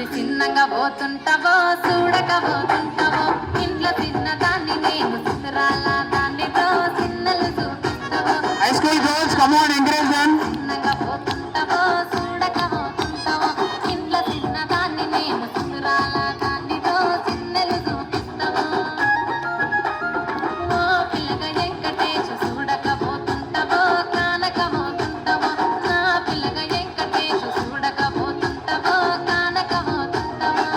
అది చిన్నగా పోతుంటావో చూడకపోతుంటావో ఇంట్లో చిన్నదాన్ని నేను సుతరాల దానితో చిన్నలు చూపిస్తావో high school girls come on encourage them చిన్నగా పోతుంటావో చూడకపోతుంటావో ఇంట్లో చిన్నదాన్ని నేను సుతరాల దానితో చిన్నలు చూపిస్తావో ఓ పిల్లగా వెంకటేశ చూడకపోతుంటావో కానకపోతుంటావో నా పిల్లగా వెంకటేశ చూడకపోతుంటావో కానకపోతుంటావో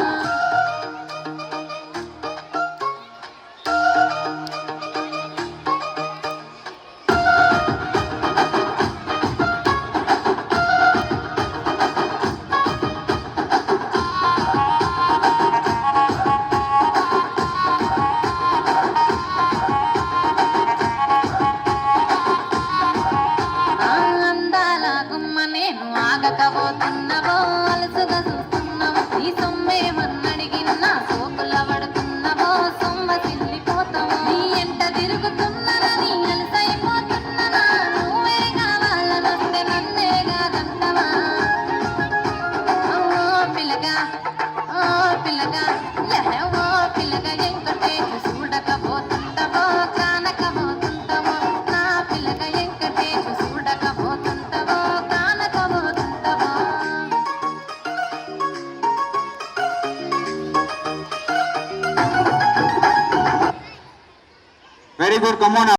అందాల గుమ్మ నేను ఆగకపోతున్నావో అలసుగా చూస్తున్నావో ఈ సొమ్మేమన్నడిగినా సోకుల పడుతున్నావో సొమ్మ చిల్లిపోతావో నీ ఎంట తిరుగుతున్నానని అలసైపోతున్నానా నువ్వే కావాలనొస్తే నన్నే కాదంటావా ఓ పిల్లగా లహే ఓ పిల్లగా వెంకటేశ చూడకపోతుంటావో కానకపోతుంటావో నా పిల్లగా వెంకటేశ చూడకపోతుంటావో కానకపోతుంటావో వెరీ గుడ్ కమ్ ఆన్